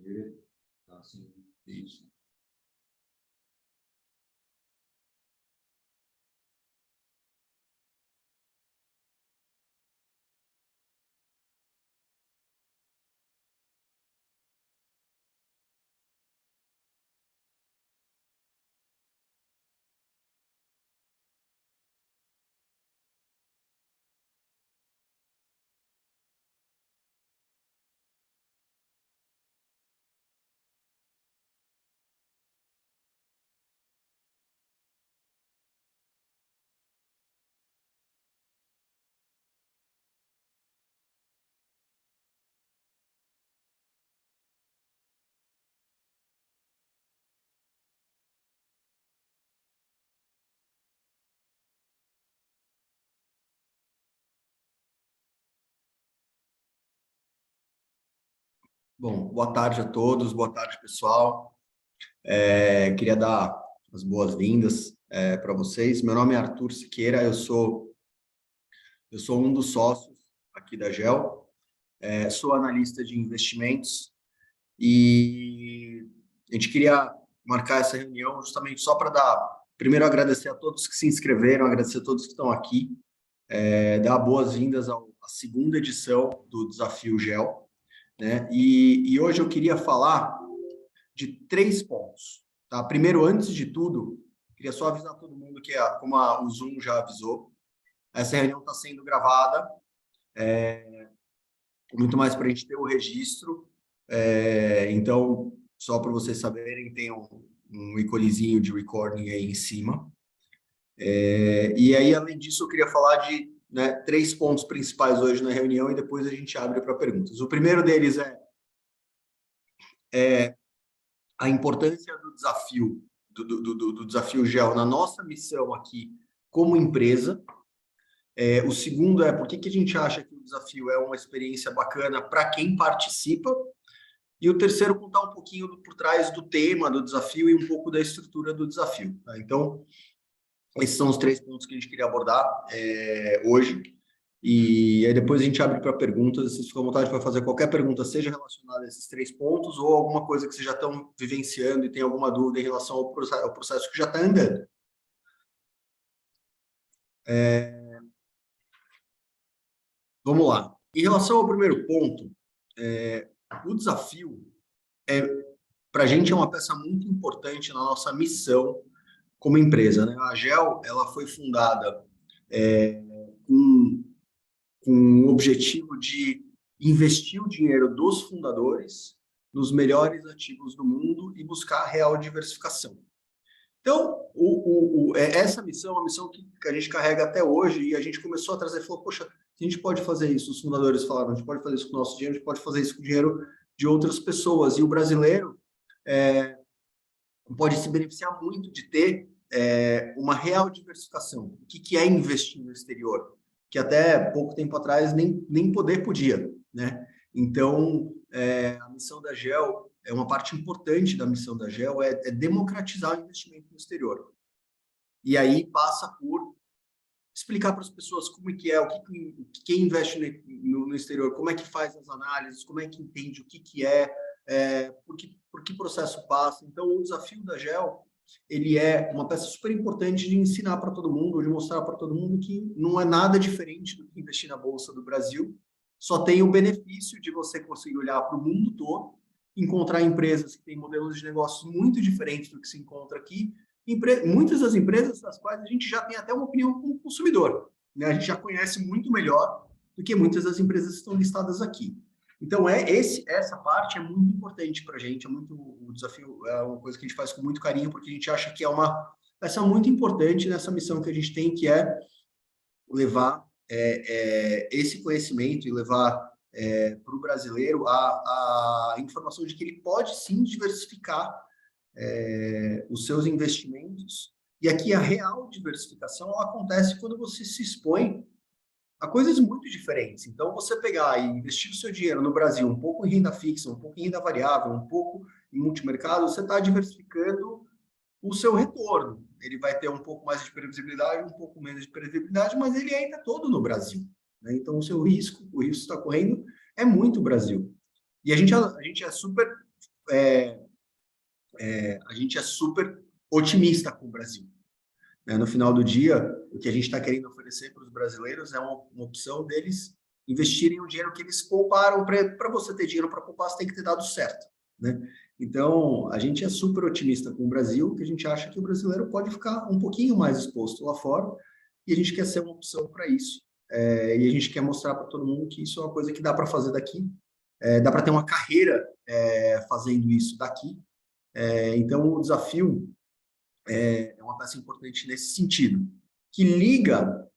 ver, tá assim, isso. Bom, boa tarde a todos, boa tarde, pessoal. Queria dar as boas-vindas para vocês. Meu nome é Arthur Siqueira, eu sou um dos sócios aqui da GEL, sou analista de investimentos e a gente queria marcar essa reunião justamente só para primeiro agradecer a todos que se inscreveram, agradecer a todos que estão aqui, dar boas-vindas à segunda edição do Desafio GEL, né? E hoje eu queria falar de 3 pontos, tá? Primeiro, antes de tudo, queria só avisar todo mundo que, como o Zoom já avisou, essa reunião está sendo gravada, muito mais para a gente ter o registro. Então, só para vocês saberem, tem um íconezinho de recording aí em cima. E aí, além disso, eu queria falar de 3 pontos principais hoje na reunião e depois a gente abre para perguntas. O primeiro deles é a importância do desafio, do desafio GEL na nossa missão aqui como empresa. O segundo é por que a gente acha que o desafio é uma experiência bacana para quem participa. E o terceiro, contar um pouquinho por trás do tema do desafio e um pouco da estrutura do desafio. Tá? Então, esses são os 3 pontos que a gente queria abordar hoje. E aí depois a gente abre para perguntas. Vocês ficam à vontade para fazer qualquer pergunta, seja relacionada a esses 3 pontos ou alguma coisa que vocês já estão vivenciando e tem alguma dúvida em relação ao processo que já está andando. Vamos lá. Em relação ao primeiro ponto, o desafio para a gente é uma peça muito importante na nossa missão como empresa, né? A GEL, ela foi fundada com o objetivo de investir o dinheiro dos fundadores nos melhores ativos do mundo e buscar real diversificação. Então, essa missão é uma missão que a gente carrega até hoje e a gente começou a trazer, falou, poxa, a gente pode fazer isso, os fundadores falaram, a gente pode fazer isso com o nosso dinheiro, a gente pode fazer isso com o dinheiro de outras pessoas. E o brasileiro pode se beneficiar muito de ter uma real diversificação. O que é investir no exterior? Que até pouco tempo atrás nem poder podia, né? Então, a missão da GEL, uma parte importante da missão da GEL é democratizar o investimento no exterior. E aí passa por explicar para as pessoas como é que é, quem investe no exterior, como é que faz as análises, como é que entende o que é, por que processo passa. Então, o desafio da GEL, ele é uma peça super importante de ensinar para todo mundo, de mostrar para todo mundo que não é nada diferente do que investir na Bolsa do Brasil, só tem o benefício de você conseguir olhar para o mundo todo, encontrar empresas que têm modelos de negócios muito diferentes do que se encontra aqui, muitas das empresas das quais a gente já tem até uma opinião como consumidor, né? A gente já conhece muito melhor do que muitas das empresas que estão listadas aqui. Então, essa parte é muito importante para a gente, o desafio é uma coisa que a gente faz com muito carinho, porque a gente acha que é uma peça muito importante nessa missão que a gente tem, que é levar esse conhecimento e levar para o brasileiro a informação de que ele pode sim diversificar os seus investimentos. E aqui a real diversificação ela acontece quando você se expõe a coisas muito diferentes. Então, você pegar e investir o seu dinheiro no Brasil, um pouco em renda fixa, um pouco em renda variável, um pouco em multimercado, você está diversificando o seu retorno. Ele vai ter um pouco mais de previsibilidade, um pouco menos de previsibilidade, mas ele ainda é todo no Brasil, né? Então, o risco está correndo é muito Brasil. E a gente é super a gente é super otimista com o Brasil. Né? No final do dia, o que a gente está querendo oferecer para os brasileiros é uma opção deles investirem o dinheiro que eles pouparam. Para você ter dinheiro para poupar, você tem que ter dado certo. Né? Então, a gente é super otimista com o Brasil, que a gente acha que o brasileiro pode ficar um pouquinho mais exposto lá fora, e a gente quer ser uma opção para isso. E a gente quer mostrar para todo mundo que isso é uma coisa que dá para fazer daqui, dá para ter uma carreira fazendo isso daqui. Então, o desafio é uma peça importante nesse sentido, que liga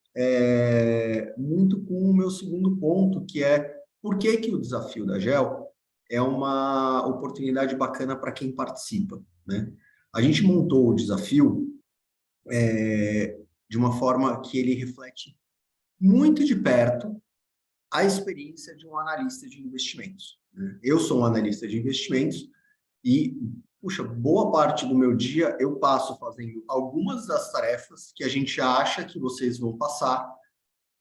muito com o meu segundo ponto, que é por que o desafio da GEL é uma oportunidade bacana para quem participa. Né? A gente montou o desafio de uma forma que ele reflete muito de perto a experiência de um analista de investimentos. Né? Eu sou um analista de investimentos e, puxa, boa parte do meu dia eu passo fazendo algumas das tarefas que a gente acha que vocês vão passar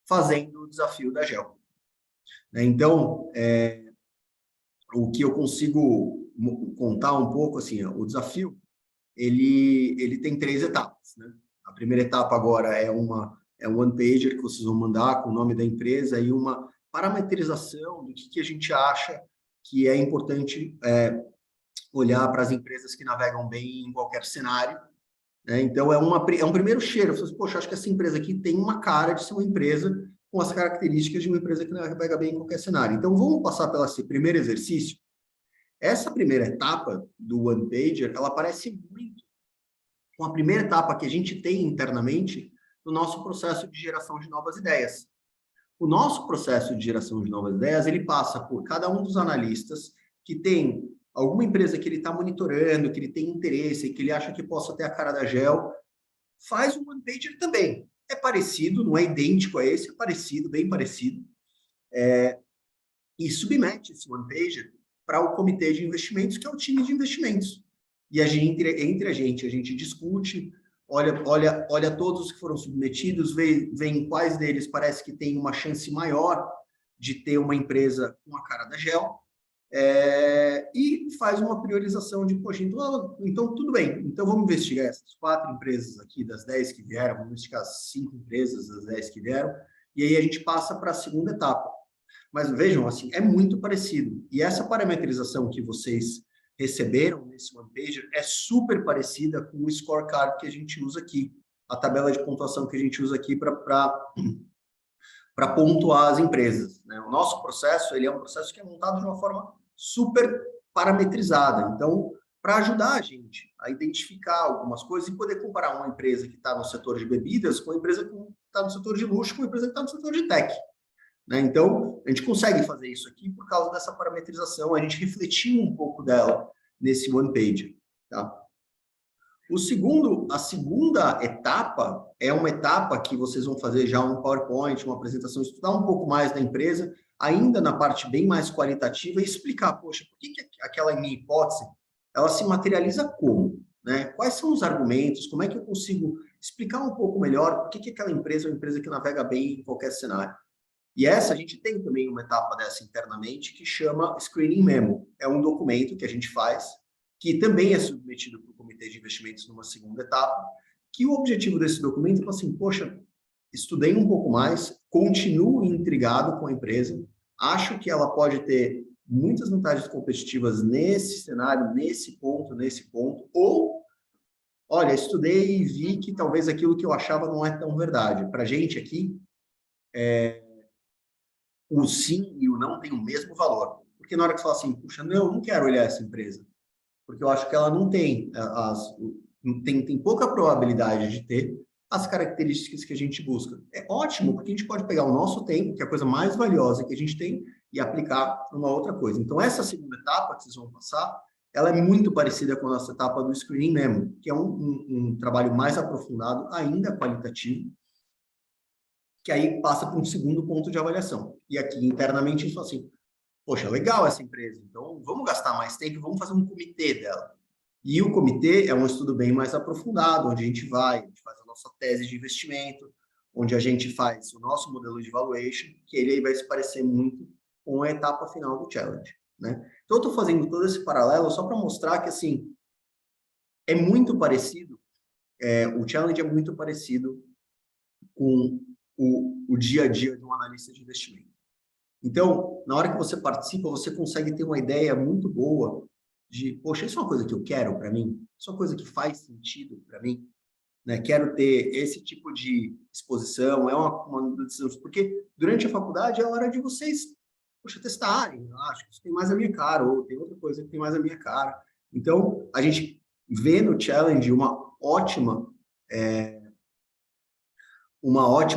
fazendo o desafio da GEL. Né? Então, o que eu consigo contar um pouco, assim, o desafio, ele tem 3 etapas. Né? A primeira etapa agora é um one-pager que vocês vão mandar com o nome da empresa e uma parametrização do que a gente acha que é importante olhar para as empresas que navegam bem em qualquer cenário. Né? Então, é um primeiro cheiro. Eu falo assim, poxa, acho que essa empresa aqui tem uma cara de ser uma empresa com as características de uma empresa que navega bem em qualquer cenário. Então, vamos passar pelo esse primeiro exercício. Essa primeira etapa do One Pager, ela parece muito com a primeira etapa que a gente tem internamente no nosso processo de geração de novas ideias. O nosso processo de geração de novas ideias, ele passa por cada um dos analistas que tem alguma empresa que ele está monitorando, que ele tem interesse, que ele acha que possa ter a cara da GEL, faz um one-pager também. É parecido, não é idêntico a esse, é parecido, bem parecido, e submete esse one-pager para o comitê de investimentos, que é o time de investimentos. E entre a gente discute, olha todos que foram submetidos, vê em quais deles parece que tem uma chance maior de ter uma empresa com a cara da GEL, e faz uma priorização de, poxa, então tudo bem, então vamos investigar essas 4 empresas aqui, das 10 que vieram, vamos investigar as 5 empresas das 10 que vieram, e aí a gente passa para a segunda etapa. Mas vejam, assim, é muito parecido. E essa parametrização que vocês receberam nesse one-pager é super parecida com o scorecard que a gente usa aqui, a tabela de pontuação que a gente usa aqui para pontuar as empresas. Né? O nosso processo, ele é um processo que é montado de uma forma super parametrizada. Então, para ajudar a gente a identificar algumas coisas e poder comparar uma empresa que está no setor de bebidas com uma empresa que está no setor de luxo com uma empresa que está no setor de tech. Né? Então, a gente consegue fazer isso aqui por causa dessa parametrização, a gente refletiu um pouco dela nesse one-page. Tá? A segunda etapa é uma etapa que vocês vão fazer já um PowerPoint, uma apresentação, estudar um pouco mais da empresa, ainda na parte bem mais qualitativa, e explicar, poxa, por que aquela minha hipótese, ela se materializa como? Né? Quais são os argumentos? Como é que eu consigo explicar um pouco melhor por que aquela empresa é uma empresa que navega bem em qualquer cenário? E a gente tem também uma etapa dessa internamente que chama Screening Memo. É um documento que a gente faz, que também é submetido para o Comitê de Investimentos numa segunda etapa, que o objetivo desse documento é assim, poxa, estudei um pouco mais, continuo intrigado com a empresa, acho que ela pode ter muitas vantagens competitivas nesse cenário, nesse ponto, ou, olha, estudei e vi que talvez aquilo que eu achava não é tão verdade. Para a gente aqui, o sim e o não tem o mesmo valor. Porque na hora que você fala assim, puxa, não quero olhar essa empresa, porque eu acho que ela não tem, tem pouca probabilidade de ter as características que a gente busca. É ótimo, porque a gente pode pegar o nosso tempo, que é a coisa mais valiosa que a gente tem, e aplicar para uma outra coisa. Então, essa segunda etapa que vocês vão passar, ela é muito parecida com a nossa etapa do Screening Memo, que é um trabalho mais aprofundado, ainda qualitativo, que aí passa para um segundo ponto de avaliação. E aqui, internamente, a gente fala assim, poxa, legal essa empresa, então vamos gastar mais tempo, vamos fazer um comitê dela. E o comitê é um estudo bem mais aprofundado, onde a gente faz a nossa tese de investimento, onde a gente faz o nosso modelo de valuation, que ele aí vai se parecer muito com a etapa final do challenge. né? Então, eu estou fazendo todo esse paralelo só para mostrar que, assim, é muito parecido, o challenge é muito parecido com o dia a dia de um analista de investimento. Então, na hora que você participa, você consegue ter uma ideia muito boa de, poxa, isso é uma coisa que eu quero para mim? Isso é uma coisa que faz sentido para mim? Né? Quero ter esse tipo de exposição, é uma decisão, porque durante a faculdade é hora de vocês, poxa, testarem, eu acho que isso tem mais a minha cara, ou tem outra coisa que tem mais a minha cara. Então, a gente vê no Challenge uma ótima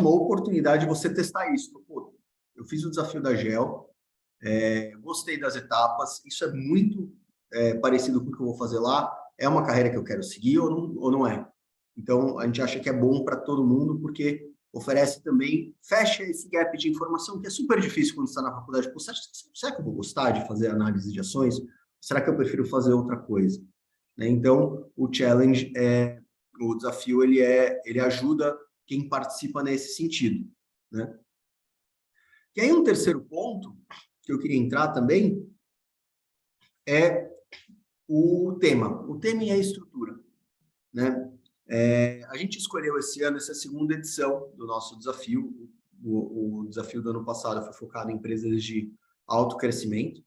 oportunidade de você testar isso. Pô, eu fiz o desafio da GEL, gostei das etapas, isso é muito parecido com o que eu vou fazer lá, é uma carreira que eu quero seguir ou não é? Então, a gente acha que é bom para todo mundo, porque oferece também, fecha esse gap de informação, que é super difícil quando está na faculdade. Pô, será que eu vou gostar de fazer análise de ações? Será que eu prefiro fazer outra coisa? Né? Então, o challenge, o desafio, ele ajuda quem participa nesse sentido. Né? E aí, um terceiro ponto que eu queria entrar também é o tema. O tema e a estrutura. Né? A gente escolheu esse ano essa segunda edição do nosso desafio. O desafio do ano passado foi focado em empresas de alto crescimento.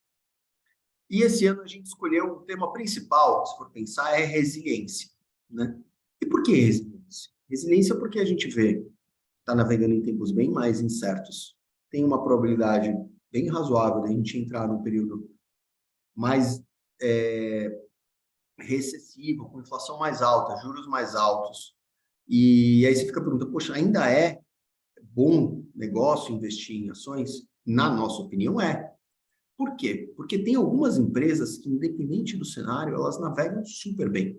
E esse ano a gente escolheu o tema principal, se for pensar, é resiliência. Né? E por que resiliência? Resiliência porque a gente vê, está navegando em tempos bem mais incertos, tem uma probabilidade bem razoável de a gente entrar num período mais recessivo, com inflação mais alta, juros mais altos. E aí você fica perguntando, poxa, ainda é bom negócio investir em ações? Na nossa opinião, é. Por quê? Porque tem algumas empresas que, independente do cenário, elas navegam super bem.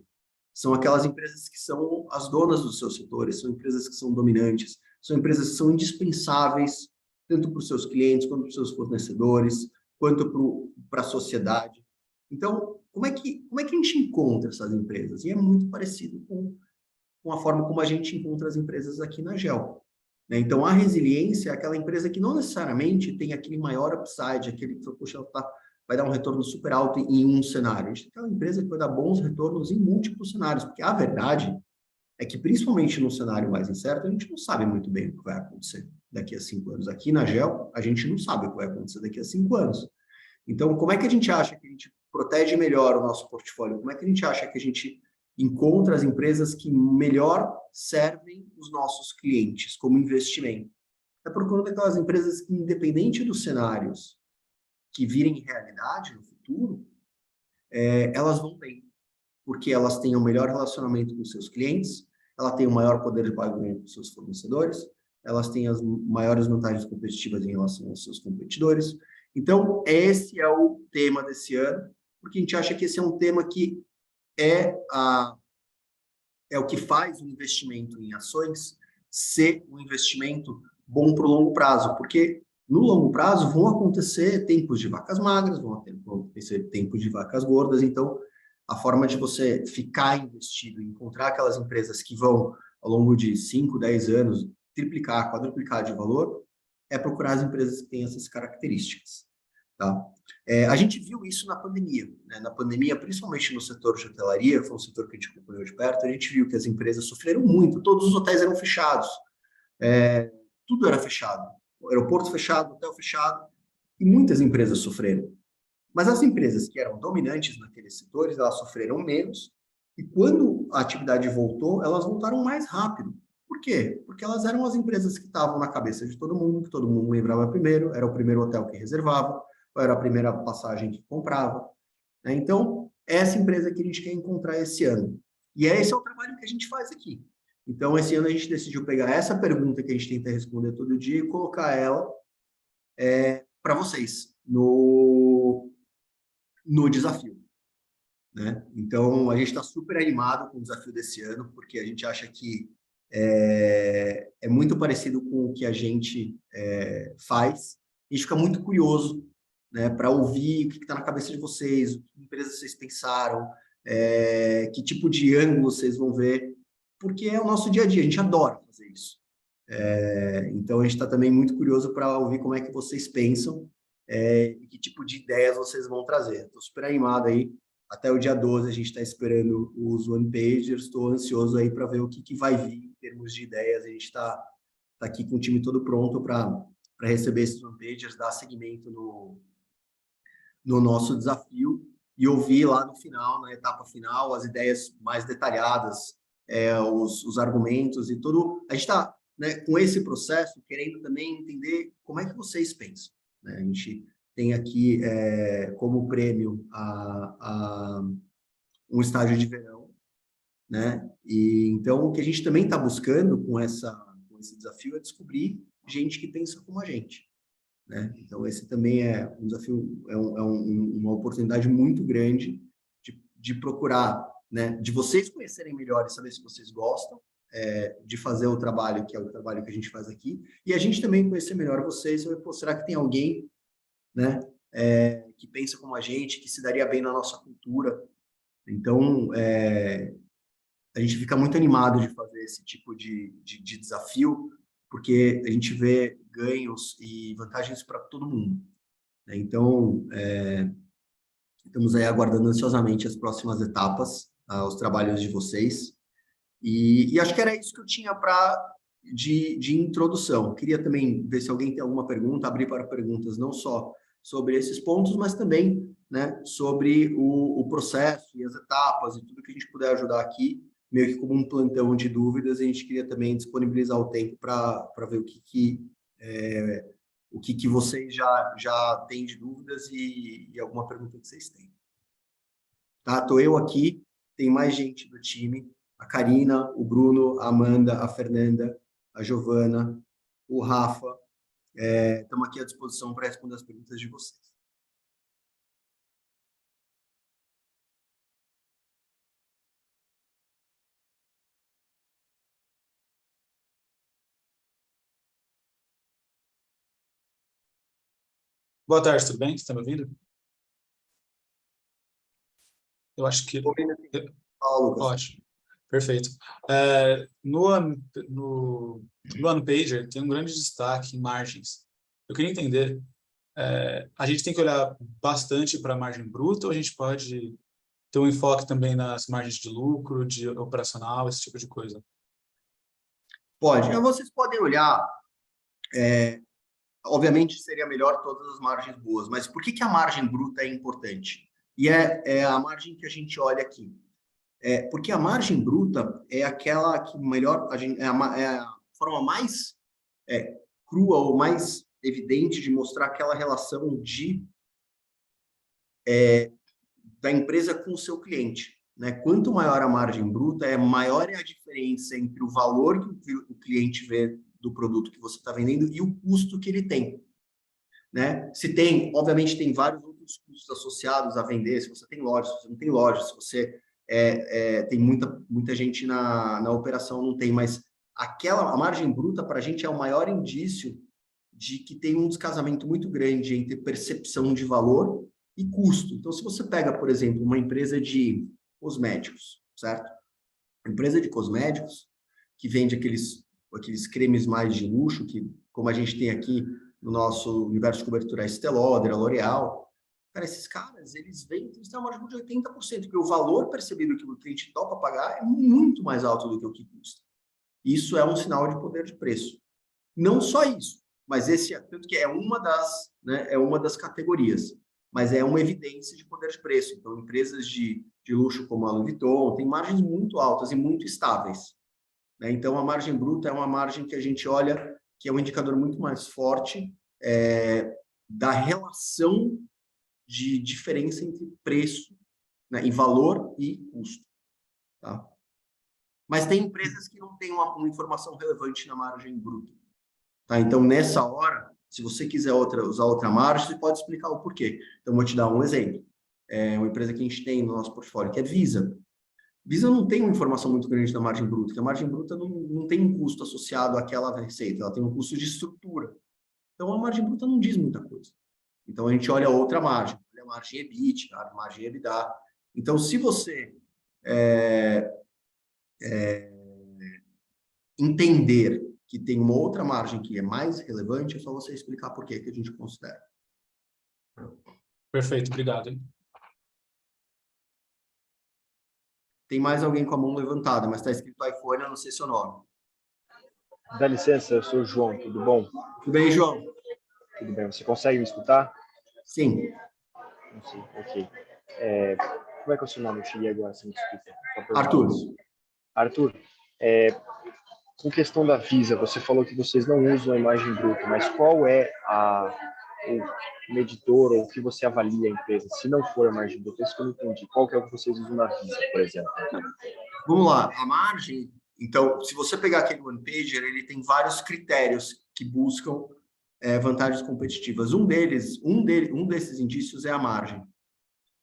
São aquelas empresas que são as donas dos seus setores, são empresas que são dominantes, são empresas que são indispensáveis, tanto para os seus clientes, quanto para os seus fornecedores, quanto para a sociedade. Então, como é que a gente encontra essas empresas? E é muito parecido com a forma como a gente encontra as empresas aqui na GEL. Né? Então, a resiliência é aquela empresa que não necessariamente tem aquele maior upside, aquele que, poxa, vai dar um retorno super alto em um cenário. A gente tem aquela empresa que vai dar bons retornos em múltiplos cenários, porque a verdade é que, principalmente no cenário mais incerto, a gente não sabe muito bem o que vai acontecer daqui a 5 anos. Aqui na GEL, a gente não sabe o que vai acontecer daqui a 5 anos. Então, como é que a gente acha que a gente protege melhor o nosso portfólio? Como é que a gente acha que a gente encontra as empresas que melhor servem os nossos clientes como investimento? É procurando aquelas empresas que, independente dos cenários que virem realidade no futuro, elas vão bem, porque elas têm o melhor relacionamento com seus clientes, ela tem o maior poder de pagamento com seus fornecedores, elas têm as maiores vantagens competitivas em relação aos seus competidores. Então, esse é o tema desse ano, porque a gente acha que esse é um tema que é o que faz o investimento em ações ser um investimento bom para o longo prazo, porque no longo prazo vão acontecer tempos de vacas magras, vão acontecer tempos de vacas gordas, então a forma de você ficar investido e encontrar aquelas empresas que vão, ao longo de 5, 10 anos, triplicar, quadruplicar de valor, é procurar as empresas que têm essas características. Tá? A gente viu isso na pandemia. Né? Na pandemia, principalmente no setor de hotelaria, foi um setor que a gente acompanhou de perto, a gente viu que as empresas sofreram muito, todos os hotéis eram fechados, tudo era fechado, o aeroporto fechado, hotel fechado, e muitas empresas sofreram. Mas as empresas que eram dominantes naqueles setores, elas sofreram menos, e quando a atividade voltou, elas voltaram mais rápido. Por quê? Porque elas eram as empresas que estavam na cabeça de todo mundo, que todo mundo lembrava primeiro, era o primeiro hotel que reservava, ou era a primeira passagem que comprava. Né? Então, é essa empresa que a gente quer encontrar esse ano. E esse é o trabalho que a gente faz aqui. Então, esse ano a gente decidiu pegar essa pergunta que a gente tenta responder todo dia e colocar ela para vocês no desafio. Né? Então, a gente está super animado com o desafio desse ano, porque a gente acha que é muito parecido com o que a gente faz. A gente fica muito curioso, né, para ouvir o que está na cabeça de vocês, que empresas vocês pensaram, que tipo de ângulo vocês vão ver, porque é o nosso dia a dia, a gente adora fazer isso. Então, a gente está também muito curioso para ouvir como é que vocês pensam, e que tipo de ideias vocês vão trazer. Estou super animado aí. Até o dia 12 a gente está esperando os one-pagers. Estou ansioso aí para ver o que vai vir em termos de ideias. A gente está aqui com o time todo pronto para receber esses one-pagers, dar seguimento no nosso desafio e ouvir lá no final, na etapa final, as ideias mais detalhadas, os argumentos e tudo. A gente está, né, com esse processo querendo também entender como é que vocês pensam. Né? A gente tem aqui como prêmio um estágio de verão, né? E então o que a gente também está buscando com esse desafio é descobrir gente que pensa como a gente. Né? Então, esse também é um desafio, uma oportunidade muito grande de procurar, né? De vocês conhecerem melhor e saber se vocês gostam de fazer o trabalho, que é o trabalho que a gente faz aqui, e a gente também conhecer melhor vocês, pô, será que tem alguém, né, que pensa como a gente, que se daria bem na nossa cultura? Então, a gente fica muito animado de fazer esse tipo de desafio, porque a gente vê ganhos e vantagens para todo mundo. Né? Então, estamos aí aguardando ansiosamente as próximas etapas, os trabalhos de vocês. E acho que era isso que eu tinha de introdução. Queria também ver se alguém tem alguma pergunta, abrir para perguntas, não só sobre esses pontos, mas também, né, sobre o processo e as etapas e tudo que a gente puder ajudar aqui, meio que como um plantão de dúvidas. A gente queria também disponibilizar o tempo para ver o que vocês já têm de dúvidas e alguma pergunta que vocês têm. Tá? Tô eu aqui, tem mais gente do time, a Karina, o Bruno, a Amanda, a Fernanda, a Giovana, o Rafa. Estamos aqui à disposição para responder as perguntas de vocês. Boa tarde, tudo bem? Você está me ouvindo? Eu acho que... Fala, Lucas. Ótimo, perfeito. No OnePager tem um grande destaque em margens. Eu queria entender, a gente tem que olhar bastante para a margem bruta ou a gente pode ter um enfoque também nas margens de lucro, de operacional, esse tipo de coisa? Pode. Vocês podem olhar, obviamente seria melhor todas as margens boas, mas por que a margem bruta é importante? E é a margem que a gente olha aqui. Porque a margem bruta é aquela que melhor, é a forma mais crua ou mais evidente de mostrar aquela relação da empresa com o seu cliente. Né? Quanto maior a margem bruta, maior é a diferença entre o valor que o cliente vê do produto que você está vendendo e o custo que ele tem. Né? Obviamente, tem vários outros custos associados a vender, se você tem loja, se você não tem loja, se você tem muita gente na operação, não tem, mas a margem bruta para a gente é o maior indício de que tem um descasamento muito grande entre percepção de valor e custo. Então, se você pega, por exemplo, uma empresa de cosméticos, certo? Uma empresa de cosméticos que vende aqueles cremes mais de luxo, que, como a gente tem aqui no nosso universo de cobertura, a Estée Lauder, a L'Oréal, cara, esses caras, eles têm uma margem de 80%, porque o valor percebido que o cliente topa pagar é muito mais alto do que o que custa. Isso é um sinal de poder de preço. Não só isso, mas tanto que é uma das categorias, mas é uma evidência de poder de preço. Então, empresas de luxo como a Louis Vuitton têm margens muito altas e muito estáveis. Né? Então, a margem bruta é uma margem que a gente olha que é um indicador muito mais forte da relação de diferença entre preço, né, em valor e custo. Tá? Mas tem empresas que não têm uma informação relevante na margem bruta. Tá? Então, nessa hora, se você quiser usar outra margem, você pode explicar o porquê. Então, vou te dar um exemplo. Uma empresa que a gente tem no nosso portfólio, que é Visa. Visa não tem uma informação muito grande da margem bruta, porque a margem bruta não tem um custo associado àquela receita, ela tem um custo de estrutura. Então, a margem bruta não diz muita coisa. Então, a gente olha outra margem, olha a margem EBIT, a margem EBITDA. Então, se você entender que tem uma outra margem que é mais relevante, é só você explicar por que a gente considera. Perfeito, obrigado. Hein? Tem mais alguém com a mão levantada, mas está escrito iPhone, eu não sei seu nome. Dá licença, eu sou o João, tudo bom? Tudo bem, João? Tudo bem, você consegue me escutar? Sim. Não sei, ok. Como é que é o seu nome? Eu cheguei agora, você me desculpa. Arthur. Arthur, com questão da Visa, você falou que vocês não usam a imagem bruta, mas qual é o medidor ou o que você avalia a empresa, se não for a margem bruta? Isso que eu não entendi. Qual que é o que vocês usam na Visa, por exemplo? Vamos lá, a margem. Então, se você pegar aquele one pager, ele tem vários critérios que buscam vantagens competitivas. Um desses indícios é a margem,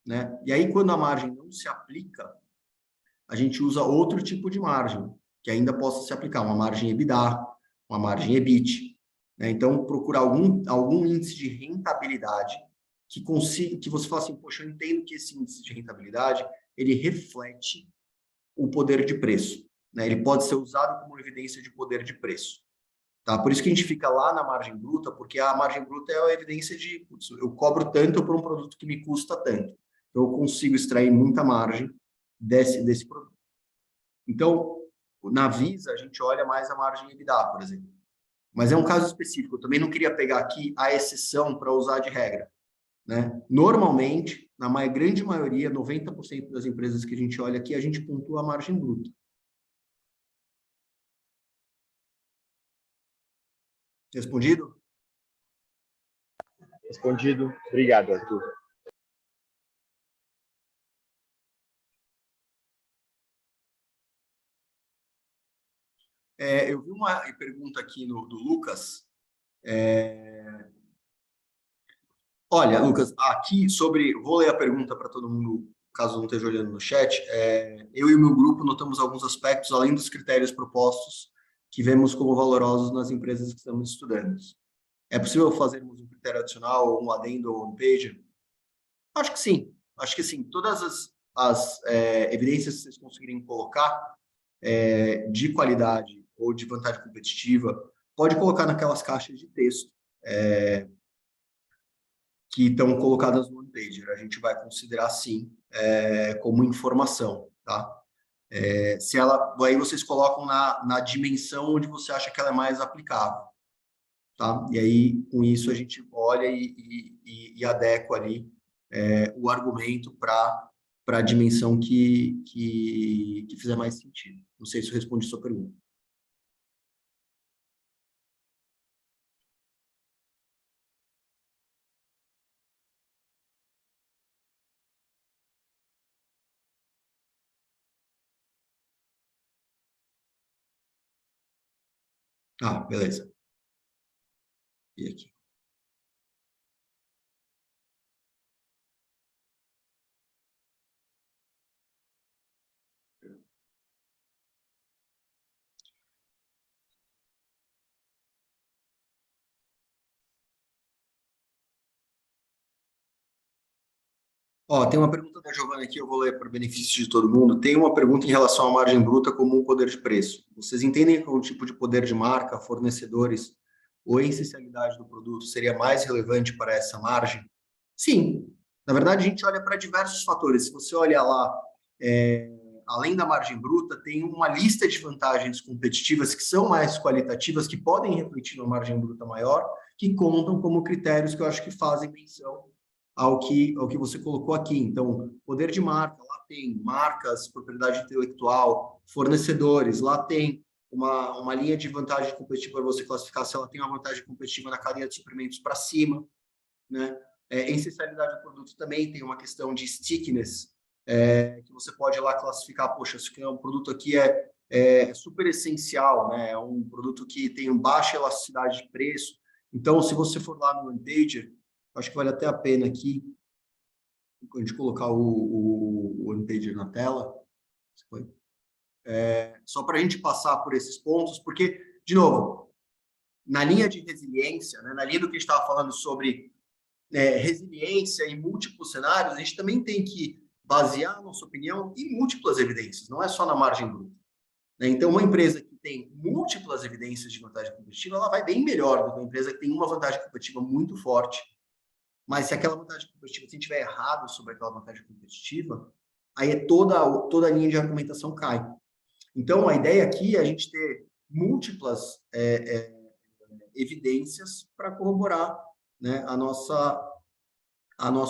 né? E aí, quando a margem não se aplica, a gente usa outro tipo de margem que ainda possa se aplicar, uma margem EBITDA, uma margem EBIT, né? Então, procurar algum índice de rentabilidade que consiga, que você fala assim, poxa, eu entendo que esse índice de rentabilidade ele reflete o poder de preço, né? Ele pode ser usado como evidência de poder de preço, tá? Por isso que a gente fica lá na margem bruta, porque a margem bruta é a evidência de, putz, eu cobro tanto por um produto que me custa tanto, então eu consigo extrair muita margem desse produto. Então, na Visa, a gente olha mais a margem EBITDA, por exemplo. Mas é um caso específico, eu também não queria pegar aqui a exceção para usar de regra, né? Normalmente, na grande maioria, 90% das empresas que a gente olha aqui, a gente pontua a margem bruta. Respondido? Respondido. Obrigado, Arthur. Eu vi uma pergunta aqui do Lucas. Olha, Lucas, aqui sobre... Vou ler a pergunta para todo mundo, caso não esteja olhando no chat. Eu e o meu grupo notamos alguns aspectos, além dos critérios propostos, que vemos como valorosos nas empresas que estamos estudando. É possível fazermos um critério adicional, um adendo ou um page? Acho que sim. Acho que sim. Todas as evidências que vocês conseguirem colocar de qualidade ou de vantagem competitiva, pode colocar naquelas caixas de texto que estão colocadas no one-pager. A gente vai considerar, sim, como informação, tá? Aí vocês colocam na dimensão onde você acha que ela é mais aplicável, tá? E aí, com isso, a gente olha e adequa ali o argumento para a dimensão que fizer mais sentido. Não sei se eu respondi a sua pergunta. Ah, beleza. E aqui? Ó, tem uma pergunta da Giovana aqui, eu vou ler para benefício de todo mundo. Tem uma pergunta em relação à margem bruta como um poder de preço. Vocês entendem que um tipo de poder de marca, fornecedores ou essencialidade do produto seria mais relevante para essa margem? Sim. Na verdade, a gente olha para diversos fatores. Se você olhar lá, além da margem bruta, tem uma lista de vantagens competitivas que são mais qualitativas, que podem refletir numa margem bruta maior, que contam como critérios que eu acho que fazem menção ao que você colocou aqui. Então, poder de marca, lá tem marcas, propriedade intelectual, fornecedores, lá tem uma linha de vantagem competitiva para você classificar se ela tem uma vantagem competitiva na cadeia de suprimentos para cima, né? Essencialidade do produto também tem uma questão de stickiness, que você pode lá classificar, poxa, isso aqui é um produto aqui super essencial, né? É um produto que tem baixa elasticidade de preço. Então, se você for lá no one-pager, acho que vale até a pena aqui, a gente colocar o one-pager na tela, só para a gente passar por esses pontos, porque, de novo, na linha de resiliência, né, na linha do que a gente estava falando sobre resiliência em múltiplos cenários, a gente também tem que basear a nossa opinião em múltiplas evidências, não é só na margem bruta, né? Então, uma empresa que tem múltiplas evidências de vantagem competitiva, ela vai bem melhor do que uma empresa que tem uma vantagem competitiva muito forte, Mas se aquela vantagem competitiva, se a gente tiver errado sobre aquela vantagem competitiva, aí toda a linha de argumentação cai. Então, a ideia aqui é a gente ter múltiplas evidências para corroborar, né, a nossa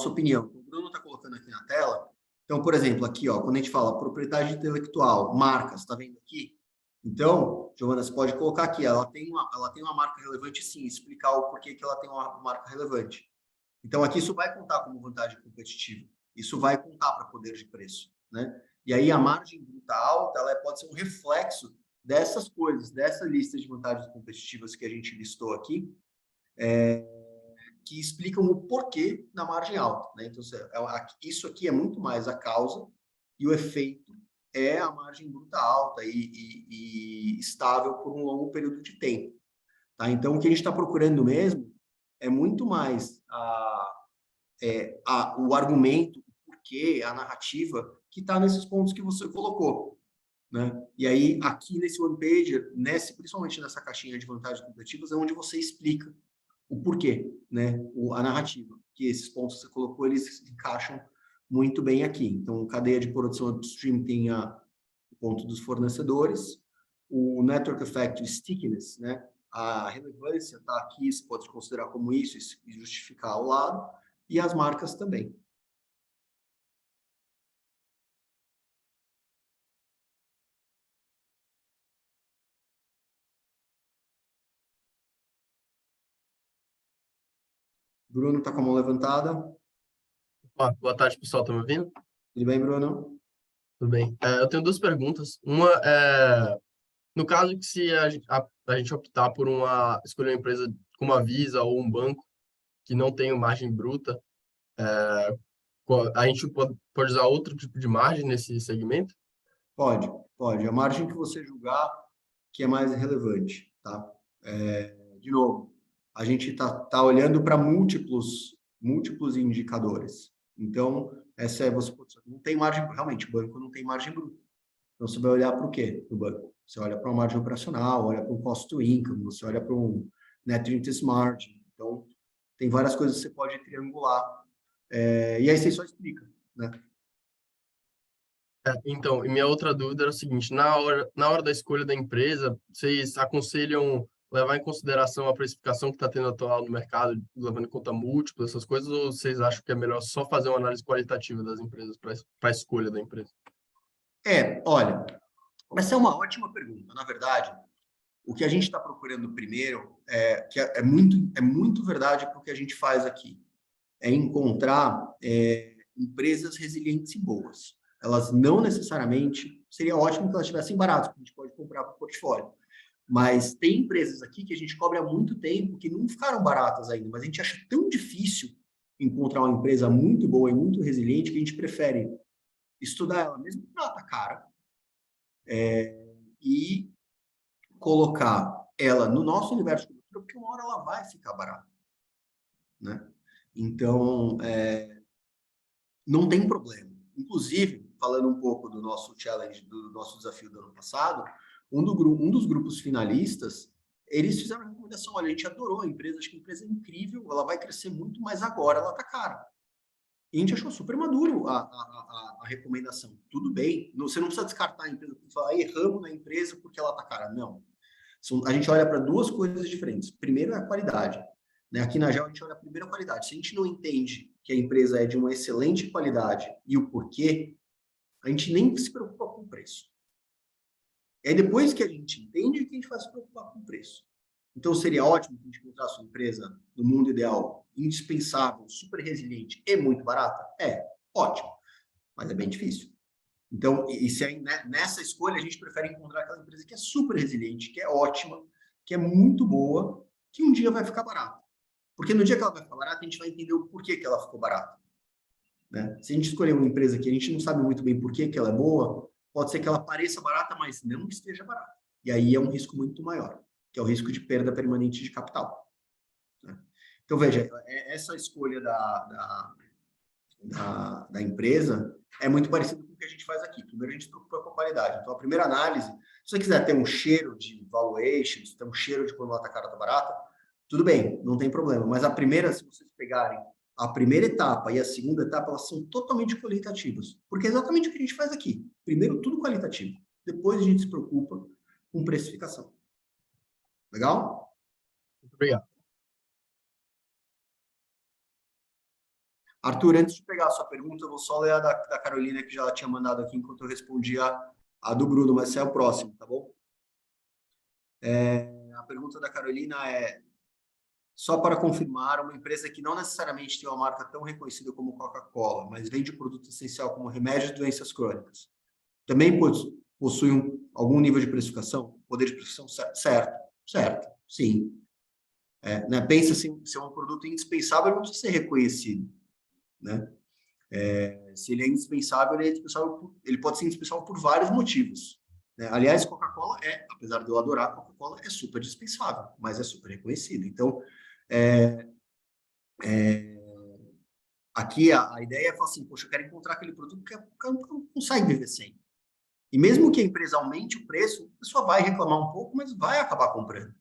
opinião. O Bruno está colocando aqui na tela. Então, por exemplo, aqui, ó, quando a gente fala propriedade intelectual, marcas, está vendo aqui? Então, Giovana, você pode colocar aqui, ela tem uma marca relevante, sim, explicar o porquê que ela tem uma marca relevante. Então, aqui isso vai contar como vantagem competitiva. Isso vai contar para poder de preço, né? E aí a margem bruta alta, ela pode ser um reflexo dessas coisas, dessa lista de vantagens competitivas que a gente listou aqui, que explicam o porquê da margem alta, né? Então, isso aqui é muito mais a causa e o efeito é a margem bruta alta e estável por um longo período de tempo, tá? Então, o que a gente está procurando mesmo é muito mais o argumento, o porquê, a narrativa que está nesses pontos que você colocou, né? E aí, aqui nesse one pager, principalmente nessa caixinha de vantagens competitivas, é onde você explica o porquê, né? A narrativa, que esses pontos que você colocou, eles encaixam muito bem aqui. Então, cadeia de produção upstream tem o ponto dos fornecedores, o network effect, o stickiness, né? A relevância está aqui, você pode considerar como isso e justificar ao lado, e as marcas também. Bruno está com a mão levantada. Boa tarde, pessoal. Estão me ouvindo? Tudo bem, Bruno? Tudo bem. Eu tenho duas perguntas. Uma é, no caso que se a gente optar por escolher uma empresa como a Visa ou um banco que não tem margem bruta, a gente pode usar outro tipo de margem nesse segmento? Pode. A margem que você julgar que é mais relevante, tá? De novo, a gente tá olhando para múltiplos indicadores. Então, você não tem margem, realmente, o banco não tem margem bruta. Então, você vai olhar para o quê? No banco. Você olha para uma margem operacional, olha para um cost to income, você olha para um net interest margin. Então, tem várias coisas que você pode triangular. E aí você só explica, né? Então, e minha outra dúvida era o seguinte: na hora da escolha da empresa, vocês aconselham levar em consideração a precificação que está tendo atual no mercado, levando em conta múltiplos, essas coisas, ou vocês acham que é melhor só fazer uma análise qualitativa das empresas para a escolha da empresa? Olha, essa é uma ótima pergunta. Na verdade, o que a gente está procurando primeiro que é muito verdade para o que a gente faz aqui, é encontrar empresas resilientes e boas. Elas não necessariamente, seria ótimo que elas estivessem baratas, porque a gente pode comprar para o portfólio. Mas tem empresas aqui que a gente cobre há muito tempo que não ficaram baratas ainda, mas a gente acha tão difícil encontrar uma empresa muito boa e muito resiliente que a gente prefere estudar ela, mesmo que ela está cara, e colocar ela no nosso universo de cultura, porque uma hora ela vai ficar barata, né? Então, não tem problema. Inclusive, falando um pouco do nosso challenge, do nosso desafio do ano passado, um dos grupos finalistas, eles fizeram uma recomendação: olha, a gente adorou a empresa, acho que a empresa é incrível, ela vai crescer muito, mas agora ela está cara. E a gente achou super maduro a recomendação. Tudo bem, você não precisa descartar a empresa, falar, erramos na empresa porque ela está cara. Não. A gente olha para duas coisas diferentes. Primeiro é a qualidade, né? Aqui na GEL a gente olha primeiro a qualidade. Se a gente não entende que a empresa é de uma excelente qualidade e o porquê, a gente nem se preocupa com o preço. E aí depois que a gente entende, que a gente vai se preocupar com o preço. Então seria ótimo que a gente encontrasse uma empresa, no mundo ideal, indispensável, super resiliente e muito barata? Ótimo, mas é bem difícil. Então, nessa escolha, a gente prefere encontrar aquela empresa que é super resiliente, que é ótima, que é muito boa, que um dia vai ficar barata. Porque no dia que ela vai ficar barata, a gente vai entender o porquê que ela ficou barata, né? Se a gente escolher uma empresa que a gente não sabe muito bem por que ela é boa, pode ser que ela pareça barata, mas não esteja barata. E aí é um risco muito maior, que é o risco de perda permanente de capital, né? Então, veja, essa escolha da empresa é muito parecida com o que a gente faz aqui. Primeiro, a gente se preocupa com a qualidade. Então, a primeira análise, se você quiser ter um cheiro de valuation, se ter um cheiro de quando ela está cara ou está barata, tudo bem, não tem problema. Mas a primeira, se vocês pegarem a primeira etapa e a segunda etapa, elas são totalmente qualitativas, porque é exatamente o que a gente faz aqui. Primeiro, tudo qualitativo. Depois a gente se preocupa com precificação. Legal? Muito obrigado. Arthur, antes de pegar a sua pergunta, eu vou só ler a da Carolina, que já tinha mandado aqui enquanto eu respondia a do Bruno, mas esse é o próximo, tá bom? A pergunta da Carolina é: só para confirmar, uma empresa que não necessariamente tem uma marca tão reconhecida como Coca-Cola, mas vende um produto essencial como remédio de doenças crônicas, também possui algum nível de precificação? Poder de precificação? Certo, sim. Né? Pensa assim, se é um produto indispensável, ele não precisa ser reconhecido, né? Se ele é indispensável, ele pode ser indispensável por vários motivos, né? Aliás, Coca-Cola apesar de eu adorar Coca-Cola, é super dispensável, mas é super reconhecido. Então, aqui a ideia é falar assim, poxa, eu quero encontrar aquele produto que não consegue viver sem. E mesmo que a empresa aumente o preço, a pessoa vai reclamar um pouco, mas vai acabar comprando,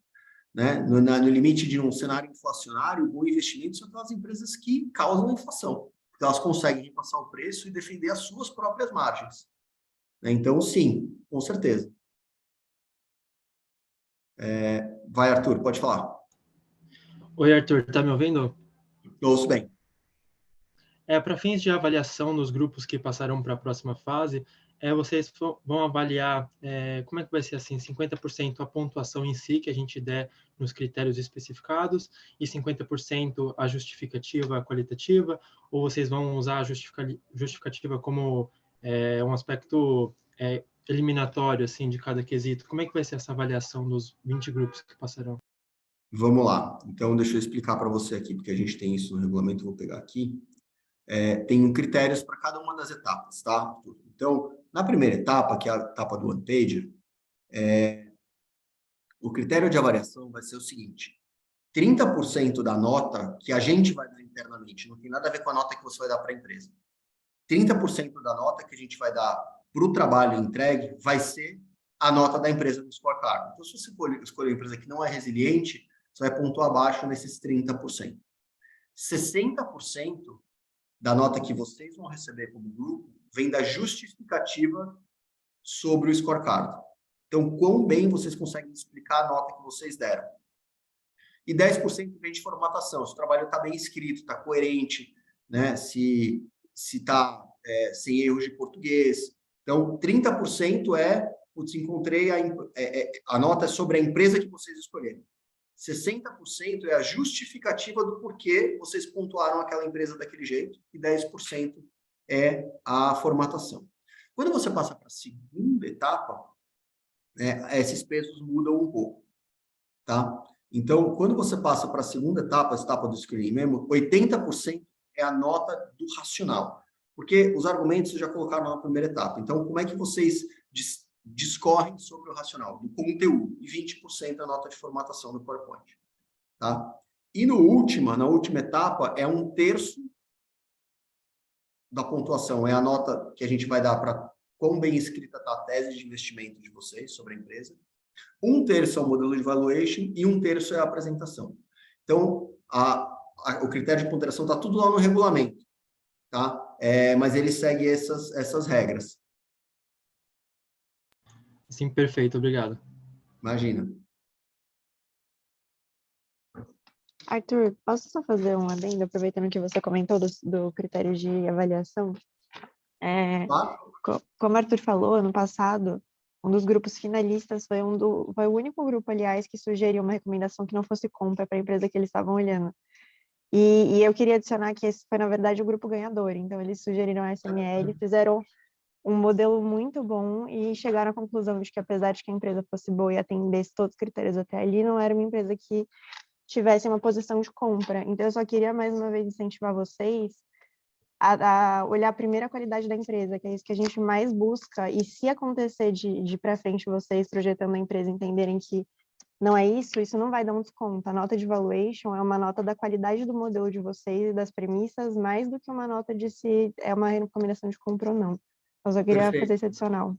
né? No limite de um cenário inflacionário, o bom investimento são aquelas empresas que causam inflação, porque elas conseguem repassar o preço e defender as suas próprias margens, né? Então, sim, com certeza. Vai, Arthur, pode falar. Oi, Arthur, tá me ouvindo? Eu ouço bem. Para fins de avaliação nos grupos que passaram para a próxima fase, vocês vão avaliar como é que vai ser assim, 50% a pontuação em si que a gente der nos critérios especificados e 50% a justificativa qualitativa, ou vocês vão usar a justificativa como um aspecto eliminatório assim de cada quesito? Como é que vai ser essa avaliação dos 20 grupos que passarão? Vamos lá. Então, deixa eu explicar para você aqui, porque a gente tem isso no regulamento, vou pegar aqui. Tem critérios para cada uma das etapas, tá? Então, na primeira etapa, que é a etapa do One Pager, o critério de avaliação vai ser o seguinte: 30% da nota que a gente vai dar internamente, não tem nada a ver com a nota que você vai dar para a empresa. 30% da nota que a gente vai dar para o trabalho entregue vai ser a nota da empresa no scorecard. Então, se você escolher uma empresa que não é resiliente, você vai pontuar abaixo nesses 30%. 60% da nota que vocês vão receber como grupo vem da justificativa sobre o scorecard. Então, quão bem vocês conseguem explicar a nota que vocês deram. E 10% vem de formatação. Se o trabalho está bem escrito, está coerente, né? Se está sem erros de português. Então, 30% encontrei a nota sobre a empresa que vocês escolheram. 60% é a justificativa do porquê vocês pontuaram aquela empresa daquele jeito e 10% é a formatação. Quando você passa para a segunda etapa, esses pesos mudam um pouco, tá? Então, quando você passa para a segunda etapa, a etapa do screening memo, 80% é a nota do racional, porque os argumentos vocês já colocaram na primeira etapa. Então, como é que vocês discorrem sobre o racional, do conteúdo, e 20% a nota de formatação do PowerPoint, tá? E na última etapa, é 1/3 da pontuação, é a nota que a gente vai dar para quão bem escrita está a tese de investimento de vocês sobre a empresa. 1/3 é o modelo de valuation e 1/3 é a apresentação. Então, o critério de ponderação está tudo lá no regulamento, tá? Mas ele segue essas regras. Sim, perfeito, obrigado. Imagina. Arthur, posso só fazer um adendo, aproveitando que você comentou do critério de avaliação? Claro. Como o Arthur falou, ano passado, um dos grupos finalistas foi o único grupo, aliás, que sugeriu uma recomendação que não fosse compra para a empresa que eles estavam olhando. E eu queria adicionar que esse foi, na verdade, o grupo ganhador. Então, eles sugeriram a SML, fizeram um modelo muito bom e chegaram à conclusão de que, apesar de que a empresa fosse boa e atendesse todos os critérios até ali, não era uma empresa que tivesse uma posição de compra. Então, eu só queria, mais uma vez, incentivar vocês a olhar primeiro a qualidade da empresa, que é isso que a gente mais busca. E se acontecer de para frente vocês projetando a empresa entenderem que não é isso, isso não vai dar um desconto. A nota de valuation é uma nota da qualidade do modelo de vocês e das premissas, mais do que uma nota de se é uma recomendação de compra ou não. Eu só queria fazer esse adicional.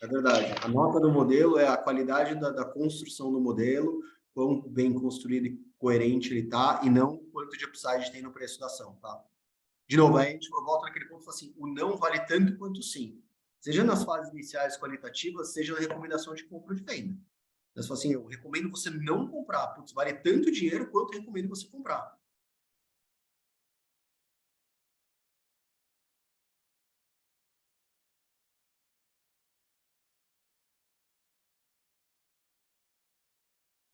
É verdade. A nota do modelo é a qualidade da construção do modelo, quão bem construído e coerente ele está, e não quanto de upside tem no preço da ação, tá? De novo, aí a gente volta naquele ponto, assim, o não vale tanto quanto o sim. Seja nas fases iniciais qualitativas, seja na recomendação de compra ou de venda. Então, assim, eu recomendo você não comprar, putz, vale tanto dinheiro quanto eu recomendo você comprar.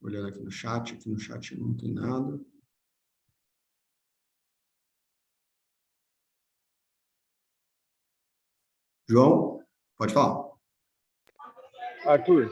Olhando aqui no chat não tem nada. João, pode falar. Arthur,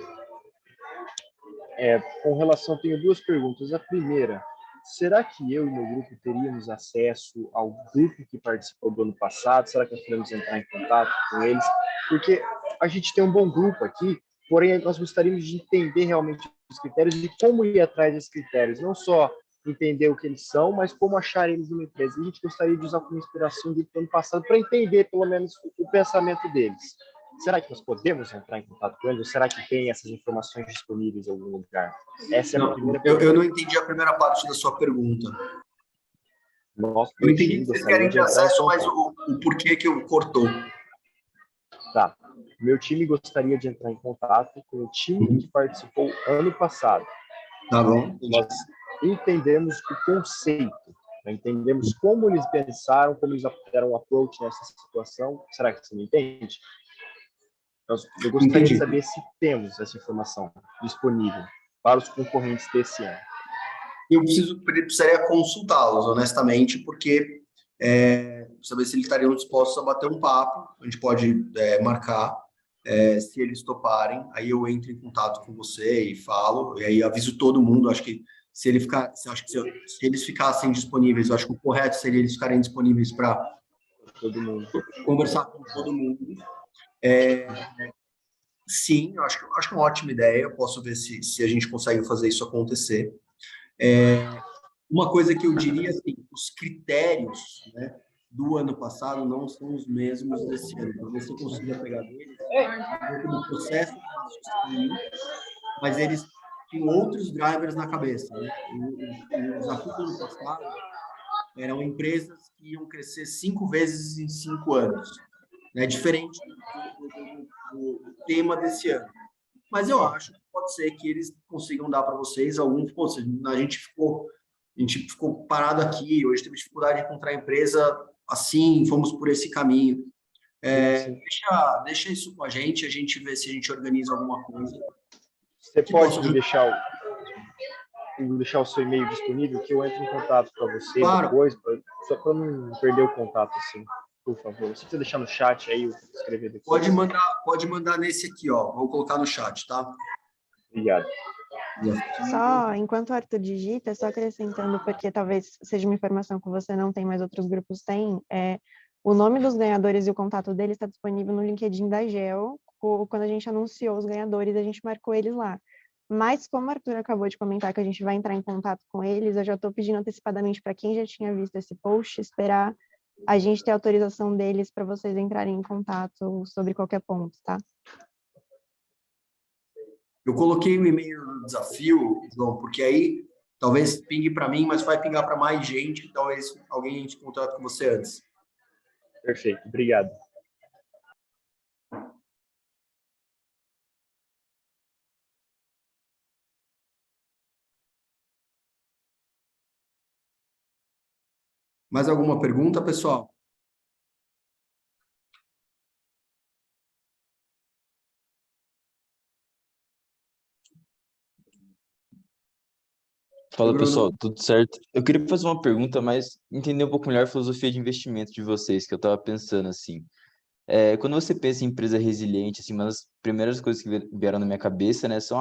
com relação, tenho duas perguntas. A primeira, será que eu e meu grupo teríamos acesso ao grupo que participou do ano passado? Será que nós podemos entrar em contato com eles? Porque a gente tem um bom grupo aqui, porém nós gostaríamos de entender realmente os critérios e como ir atrás desses critérios, não só entender o que eles são, mas como achar eles numa empresa. E a gente gostaria de usar como inspiração do ano passado para entender, pelo menos, o pensamento deles. Será que nós podemos entrar em contato com eles? Ou será que tem essas informações disponíveis em algum lugar? Essa é a primeira pergunta. Eu não entendi a primeira parte da sua pergunta. Nosso Eu entendi time que vocês gostaria querem de ter entrar em acesso, mas contato. o porquê que eu cortou. Tá. Meu time gostaria de entrar em contato com o time que participou ano passado. Tá bom. Nós entendemos o conceito, né? Entendemos como eles pensaram, como eles deram um approach nessa situação. Será que você me entende? Eu gostaria de saber se temos essa informação disponível para os concorrentes desse ano. Eu precisaria consultá-los, honestamente, porque saber se eles estariam dispostos a bater um papo. A gente pode marcar, se eles toparem. Aí eu entro em contato com você e falo, e aí aviso todo mundo. Acho que se eles ficassem disponíveis, eu acho que o correto seria eles ficarem disponíveis para todo mundo conversar com todo mundo. Sim, eu acho que é uma ótima ideia. Eu posso ver se a gente consegue fazer isso acontecer. Uma coisa que eu diria, assim, os critérios, né, do ano passado não são os mesmos desse ano. Para você conseguir pegar deles, o processo de raciocínio, mas eles tinham outros drivers na cabeça. Né? O desafio do ano passado eram empresas que iam crescer 5 vezes em 5 anos. Né? Diferente do tema desse ano. Mas eu acho que pode ser que eles consigam dar para vocês algum... A gente ficou parado aqui, hoje teve dificuldade de encontrar empresa assim, fomos por esse caminho. Deixa isso com a gente vê se a gente organiza alguma coisa. Você pode me deixar o seu e-mail disponível, que eu entro em contato para você depois, só para não perder o contato, assim, por favor. Se você deixar no chat aí, eu vou escrever depois. Pode mandar nesse aqui, ó. Vou colocar no chat, tá? Obrigado. Só, enquanto o Arthur digita, só acrescentando, porque talvez seja uma informação que você não tem, mas outros grupos têm, o nome dos ganhadores e o contato deles está disponível no LinkedIn da GEL. Quando a gente anunciou os ganhadores, a gente marcou eles lá. Mas como o Arthur acabou de comentar que a gente vai entrar em contato com eles, eu já estou pedindo antecipadamente para quem já tinha visto esse post, esperar a gente ter autorização deles para vocês entrarem em contato sobre qualquer ponto, tá? Eu coloquei o e-mail no desafio, João, porque aí talvez pingue para mim, mas vai pingar para mais gente, talvez alguém entre em contato com você antes. Perfeito, obrigado. Mais alguma pergunta, pessoal? Fala pessoal, tudo certo? Eu queria fazer uma pergunta, mas entender um pouco melhor a filosofia de investimento de vocês, que eu estava pensando assim. Quando você pensa em empresa resiliente, assim, uma das primeiras coisas que vieram na minha cabeça, né, são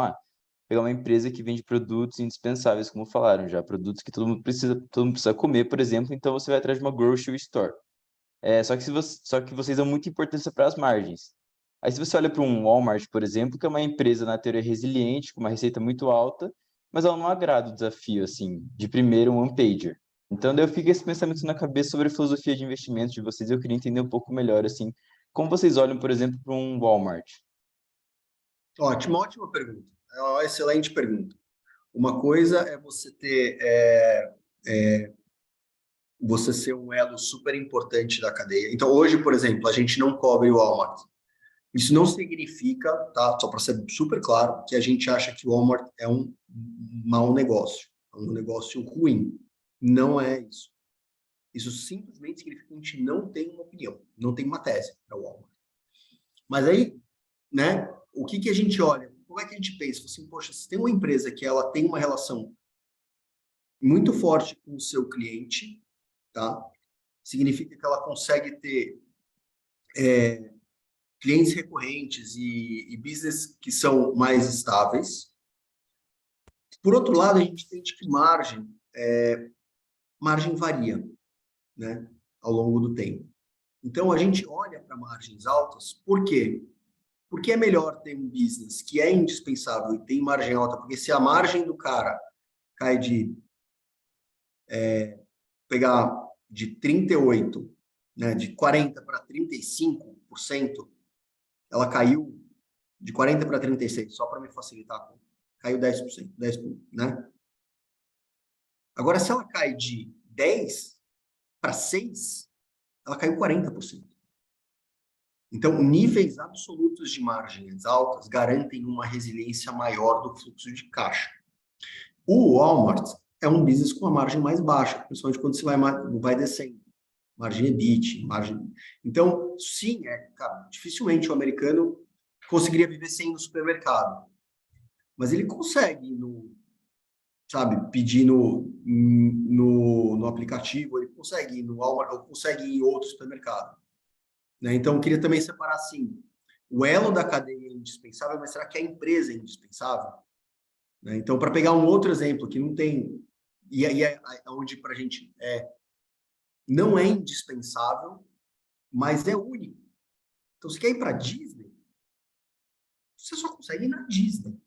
pegar uma empresa que vende produtos indispensáveis, como falaram já, produtos que todo mundo precisa comer, por exemplo, então você vai atrás de uma grocery store. Só que vocês dão muita importância para as margens. Aí se você olha para um Walmart, por exemplo, que é uma empresa na teoria resiliente, com uma receita muito alta, mas ela não agrada o desafio, assim, de primeiro um one-pager. Então, daí eu fico esse pensamento na cabeça sobre a filosofia de investimento de vocês, eu queria entender um pouco melhor, assim, como vocês olham, por exemplo, para um Walmart. Ótima pergunta. É uma excelente pergunta. Uma coisa é você ter você ser um elo super importante da cadeia. Então, hoje, por exemplo, a gente não cobre o Walmart. Isso não significa, tá? Só para ser super claro, que a gente acha que o Walmart é um mau negócio, é um negócio ruim. Não é isso. Isso simplesmente significa que a gente não tem uma opinião, não tem uma tese para o Walmart. Mas aí, né, o que a gente olha? Como é que a gente pensa? Assim, poxa, se tem uma empresa que ela tem uma relação muito forte com o seu cliente, tá? Significa que ela consegue ter clientes recorrentes e business que são mais estáveis. Por outro lado, a gente entende que margem varia, né, ao longo do tempo. Então, a gente olha para margens altas, por quê? Porque é melhor ter um business que é indispensável e tem margem alta, porque se a margem do cara cai pegar de 38%, né, de 40% para 35%, ela caiu de 40% para 36%, só para me facilitar a conta. Caiu 10%, 10%, né? Agora, se ela cai de 10% para 6%, ela caiu 40%. Então, níveis absolutos de margens altas garantem uma resiliência maior do fluxo de caixa. O Walmart é um business com uma margem mais baixa, principalmente quando você vai descendo. Margem EBIT, margem... Então, sim, cara, dificilmente o americano conseguiria viver sem ir no supermercado. Mas ele consegue, pedir no aplicativo, ele consegue ir no Walmart, ou consegue ir em outro supermercado. Né? Então, eu queria também separar assim, o elo da cadeia é indispensável, mas será que a empresa é indispensável? Né? Então, para pegar um outro exemplo que não tem, e aí é onde para a gente não é indispensável, mas é único. Então, você quer ir para a Disney? Você só consegue ir na Disney.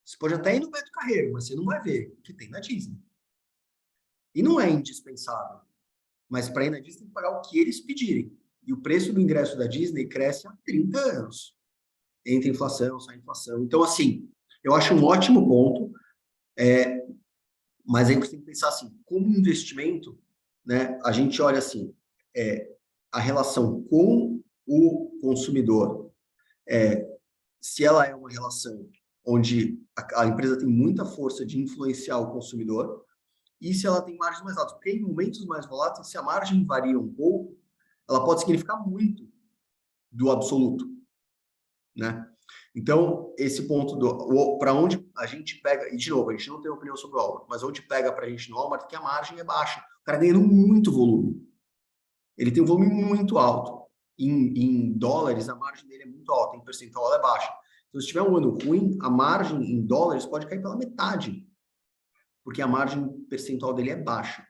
Você pode até ir no Beto Carreiro, mas você não vai ver o que tem na Disney. E não é indispensável. Mas para ir na Disney, tem que pagar o que eles pedirem. E o preço do ingresso da Disney cresce há 30 anos. Entra inflação, sai inflação. Então, assim, eu acho um ótimo ponto. Mas aí você tem que pensar assim, como investimento, né, a gente olha assim, a relação com o consumidor, se ela é uma relação onde a empresa tem muita força de influenciar o consumidor, e se ela tem margens mais altas. Porque em momentos mais voláteis, se a margem varia um pouco, ela pode significar muito do absoluto, né? Então, esse ponto para onde a gente pega, e de novo, a gente não tem opinião sobre o Walmart, mas onde pega para a gente no Walmart, que a margem é baixa. O cara ganhando muito volume. Ele tem um volume muito alto. Em dólares, a margem dele é muito alta, em percentual ela é baixa. Então, se tiver um ano ruim, a margem em dólares pode cair pela metade, porque a margem percentual dele é baixa.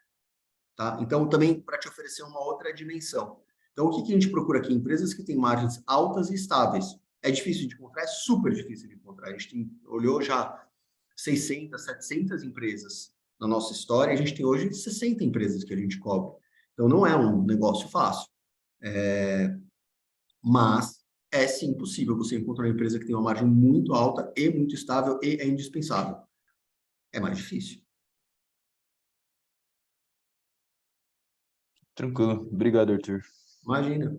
Tá? Então, também para te oferecer uma outra dimensão. Então, o que a gente procura aqui? Empresas que têm margens altas e estáveis. É difícil de encontrar? É super difícil de encontrar. A gente olhou já 600, 700 empresas na nossa história, e a gente tem hoje 60 empresas que a gente cobre. Então, não é um negócio fácil. Mas é sim possível você encontrar uma empresa que tem uma margem muito alta e muito estável e é indispensável. É mais difícil. Tranquilo. Obrigado, Arthur. Imagina.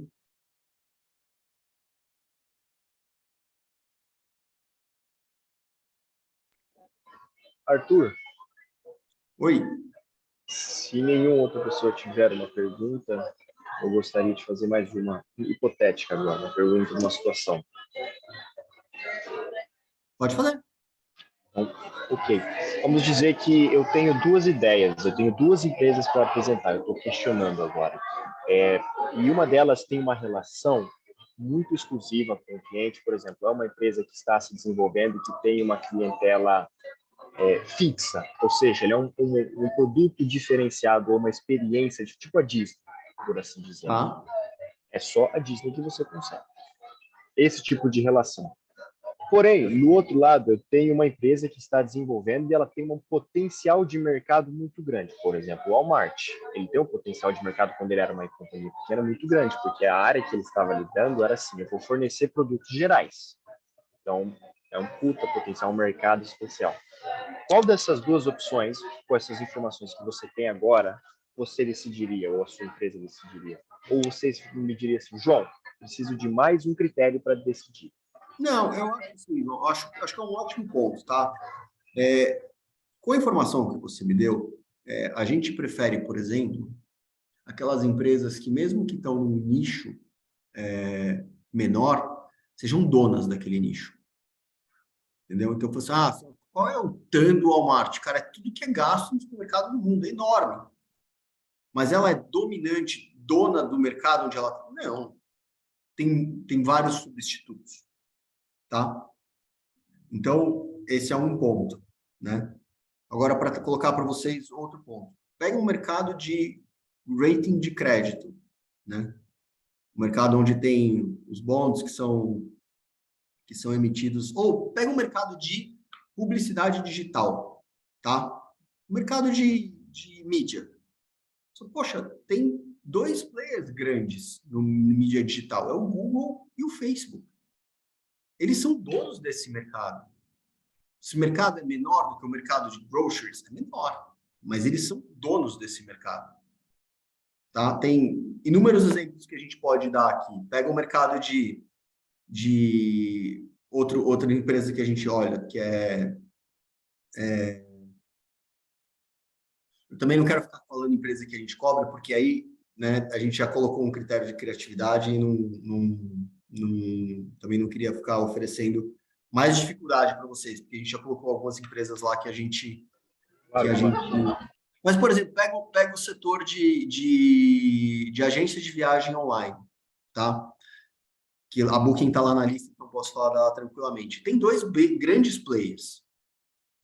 Arthur, Oi. se nenhuma outra pessoa tiver uma pergunta, eu gostaria de fazer mais uma hipotética agora, uma pergunta de uma situação. Pode fazer. Ok. Vamos dizer que eu tenho duas ideias, eu tenho duas empresas para apresentar, eu estou questionando agora. E uma delas tem uma relação muito exclusiva com o cliente, por exemplo, é uma empresa que está se desenvolvendo, que tem uma clientela fixa, ou seja, ele é um produto diferenciado, ou uma experiência de tipo a Disney, por assim dizer. Tá. É só a Disney que você consegue. Esse tipo de relação. Porém, no outro lado, eu tenho uma empresa que está desenvolvendo e ela tem um potencial de mercado muito grande. Por exemplo, o Walmart. Ele tem um potencial de mercado quando ele era uma companhia pequena muito grande, porque a área que ele estava lidando era assim, eu vou fornecer produtos gerais. Então, é um puta potencial, um mercado especial. Qual dessas duas opções, com essas informações que você tem agora, você decidiria, ou a sua empresa decidiria? Ou vocês me diriam assim, João, preciso de mais um critério para decidir? Não, eu acho assim, eu acho que é um ótimo ponto, tá? Com a informação que você me deu, a gente prefere, por exemplo, aquelas empresas que, mesmo que estão num nicho menor, sejam donas daquele nicho. Entendeu? Então, você, qual é o TAM do Walmart? Cara, é tudo que é gasto no supermercado do mundo, é enorme. Mas ela é dominante, dona do mercado onde ela está? Não. Tem vários substitutos, tá? Então, esse é um ponto, né? Agora, para colocar para vocês outro ponto. Pega um mercado de rating de crédito, né? Um mercado onde tem os bonds que são emitidos, ou pega um mercado de publicidade digital, tá? O mercado de mídia. Poxa, tem dois players grandes no mídia digital, é o Google e o Facebook. Eles são donos desse mercado. Esse mercado é menor do que o mercado de groceries? É menor, mas eles são donos desse mercado. Tá? Tem inúmeros exemplos que a gente pode dar aqui. Pega o mercado de outra empresa que a gente olha, que eu também não quero ficar falando empresa que a gente cobra, porque aí, né, a gente já colocou um critério de criatividade e também não queria ficar oferecendo mais dificuldade para vocês, porque a gente já colocou algumas empresas lá que a gente... Mas, por exemplo, pega o setor de agências de viagem online, tá? Que a Booking está lá na lista, então posso falar dela tranquilamente. Tem dois grandes players.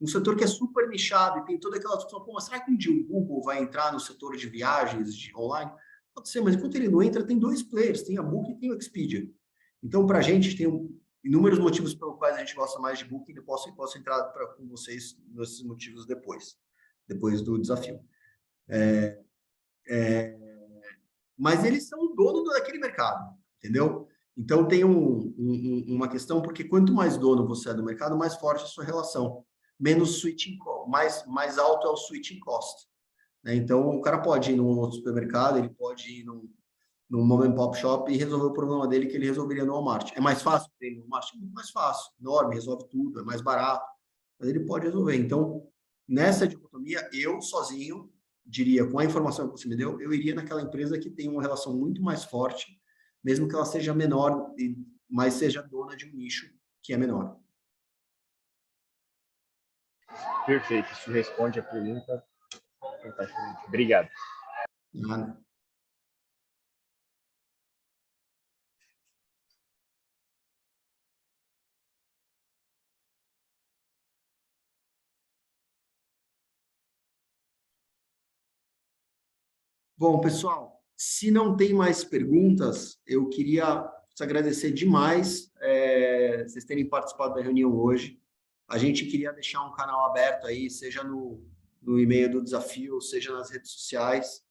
Um setor que é super nichado e tem toda aquela discussão, mas será que um dia o Google vai entrar no setor de viagens online? Pode ser, mas enquanto ele não entra, tem dois players, tem a Booking e tem o Expedia. Então, para a gente, tem inúmeros motivos pelos quais a gente gosta mais de Booking, e posso entrar com vocês nesses motivos depois do desafio. Mas eles são o dono daquele mercado, entendeu? Então, tem uma questão, porque quanto mais dono você é do mercado, mais forte é a sua relação. Menos switching, mais alto é o switching cost. Né? Então, o cara pode ir num outro supermercado, ele pode ir num mom and pop shop e resolver o problema dele que ele resolveria no Walmart. É mais fácil ter no Walmart? Muito mais fácil, enorme, resolve tudo, é mais barato, mas ele pode resolver. Então, nessa dicotomia, eu sozinho, diria, com a informação que você me deu, eu iria naquela empresa que tem uma relação muito mais forte, mesmo que ela seja menor, mas seja dona de um nicho que é menor. Perfeito, isso responde a pergunta fantasticamente. Obrigado. Nada. Bom, pessoal, se não tem mais perguntas, eu queria te agradecer demais vocês terem participado da reunião hoje. A gente queria deixar um canal aberto aí, seja no e-mail do desafio, seja nas redes sociais,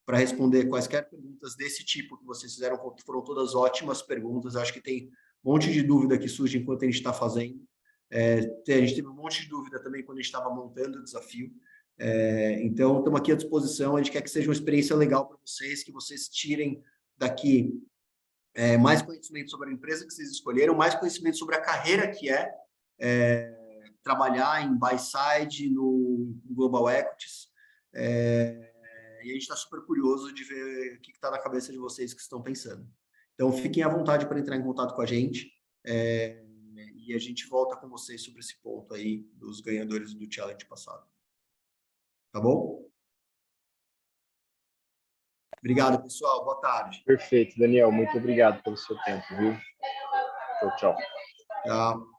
para responder quaisquer perguntas desse tipo que vocês fizeram, que foram todas ótimas perguntas. Acho que tem um monte de dúvida que surge enquanto a gente está fazendo. A gente teve um monte de dúvida também quando a gente estava montando o desafio. Então, estamos aqui à disposição. A gente quer que seja uma experiência legal para vocês, que vocês tirem daqui mais conhecimento sobre a empresa que vocês escolheram, mais conhecimento sobre a carreira que é trabalhar em buy-side, no Global Equities. E a gente está super curioso de ver o que está na cabeça de vocês que estão pensando. Então, fiquem à vontade para entrar em contato com a gente e a gente volta com vocês sobre esse ponto aí dos ganhadores do challenge passado. Tá bom? Obrigado, pessoal. Boa tarde. Perfeito, Daniel. Muito obrigado pelo seu tempo, viu? Tchau, tchau. Tchau.